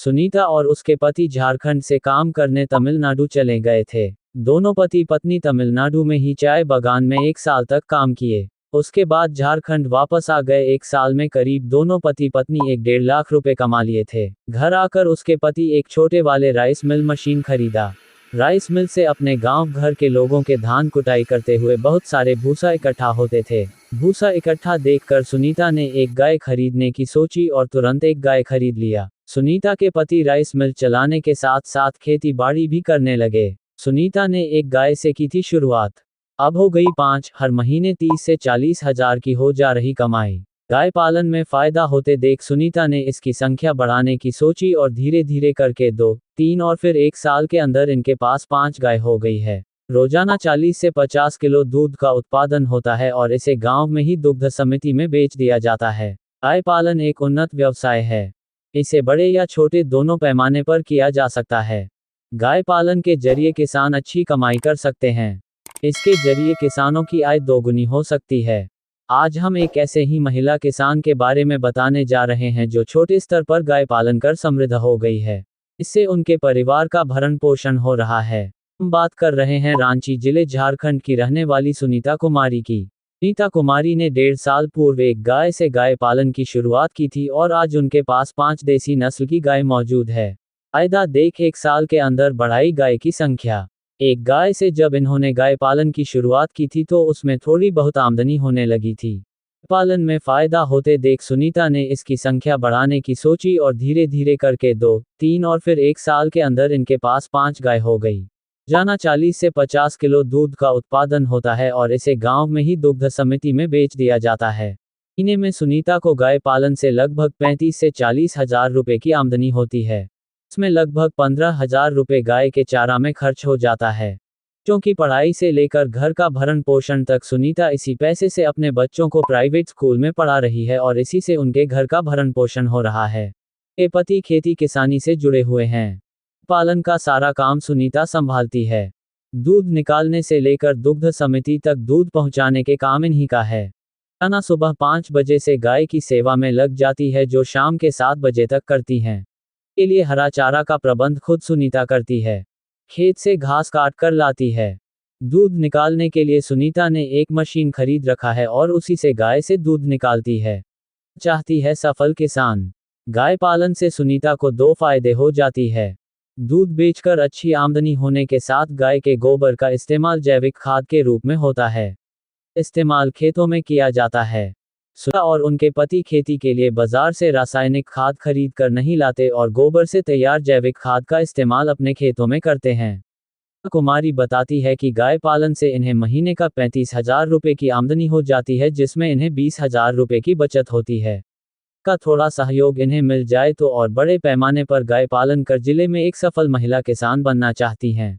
सुनीता और उसके पति झारखंड से काम करने तमिलनाडु चले गए थे। दोनों पति पत्नी तमिलनाडु में ही चाय बागान में 1 साल तक काम किए। उसके बाद झारखंड वापस आ गए। 1 साल में करीब दोनों पति पत्नी 1-1.5 लाख रुपए कमा लिए थे। घर आकर उसके पति एक छोटे वाले राइस मिल मशीन खरीदा। राइस मिल से अपने गांव घर के लोगों के धान कुटाई करते हुए बहुत सारे भूसा इकट्ठा होते थे। भूसा इकट्ठा देखकर सुनीता ने एक गाय खरीदने की सोची और तुरंत एक गाय खरीद लिया। सुनीता के पति राइस मिल चलाने के साथ साथ खेती बाड़ी भी करने लगे। सुनीता ने एक गाय से की थी शुरुआत। अब हो गई 5, हर महीने 30 से 40 हजार की हो जा रही कमाई। गाय पालन में फायदा होते देख सुनीता ने इसकी संख्या बढ़ाने की सोची और धीरे धीरे करके 2, 3 और फिर 1 साल के अंदर इनके पास 5 गाय हो गई है। रोजाना 40 से 50 किलो दूध का उत्पादन होता है और इसे गांव में ही दुग्ध समिति में बेच दिया जाता है। गाय पालन एक उन्नत व्यवसाय है। इसे बड़े या छोटे दोनों पैमाने पर किया जा सकता है। गाय पालन के जरिए किसान अच्छी कमाई कर सकते हैं। इसके जरिए किसानों की आय दोगुनी हो सकती है। आज हम एक ऐसे ही महिला किसान के बारे में बताने जा रहे हैं जो छोटे स्तर पर गाय पालन कर समृद्ध हो गई है। इससे उनके परिवार का भरण पोषण हो रहा है। हम बात कर रहे हैं रांची जिले झारखंड की रहने वाली सुनीता कुमारी की। सुनीता कुमारी ने 1.5 साल पूर्व एक गाय से गाय पालन की शुरुआत की थी और आज उनके पास 5 देसी नस्ल की गाय मौजूद है। फायदा देख 1 साल के अंदर बढ़ाई गाय की संख्या। एक गाय से जब इन्होंने गाय पालन की शुरुआत की थी तो उसमें थोड़ी बहुत आमदनी होने लगी थी। पालन में फायदा होते देख सुनीता ने इसकी संख्या बढ़ाने की सोची और धीरे धीरे करके 2, 3 और फिर 1 साल के अंदर इनके पास 5 गाय हो गई। रोजाना 40 से 50 किलो दूध का उत्पादन होता है और इसे गांव में ही दुग्ध समिति में बेच दिया जाता है। महीने में सुनीता को गाय पालन से लगभग 35 से 40 हजार रुपए की आमदनी होती है। इसमें लगभग 15 हजार रुपए गाय के चारा में खर्च हो जाता है। बच्चों की पढ़ाई से लेकर घर का भरण पोषण तक सुनीता इसी पैसे से अपने बच्चों को प्राइवेट स्कूल में पढ़ा रही है और इसी से उनके घर का भरण पोषण हो रहा है। ये पति खेती किसानी से जुड़े हुए हैं। पालन का सारा काम सुनीता संभालती है। दूध निकालने से लेकर दुग्ध समिति तक दूध पहुंचाने के काम इन्हीं का है। रोजाना सुबह 5 बजे से गाय की सेवा में लग जाती है जो शाम के 7 बजे तक करती हैं। के लिए हरा चारा का प्रबंध खुद सुनीता करती है। खेत से घास काट कर लाती है। दूध निकालने के लिए सुनीता ने एक मशीन खरीद रखा है और उसी से गाय से दूध निकालती है। चाहती है सफल किसान। गाय पालन से सुनीता को 2 फायदे हो जाती है। दूध बेचकर अच्छी आमदनी होने के साथ गाय के गोबर का इस्तेमाल जैविक खाद के रूप में होता है। इस्तेमाल खेतों में किया जाता है। सुनीता और उनके पति खेती के लिए बाजार से रासायनिक खाद खरीद कर नहीं लाते और गोबर से तैयार जैविक खाद का इस्तेमाल अपने खेतों में करते हैं। कुमारी बताती है कि गाय पालन से इन्हें महीने का 35 हजार रुपए की आमदनी हो जाती है जिसमें इन्हें 20 हजार रुपए की बचत होती है। का थोड़ा सहयोग इन्हें मिल जाए तो और बड़े पैमाने पर गाय पालन कर जिले में एक सफल महिला किसान बनना चाहती हैं।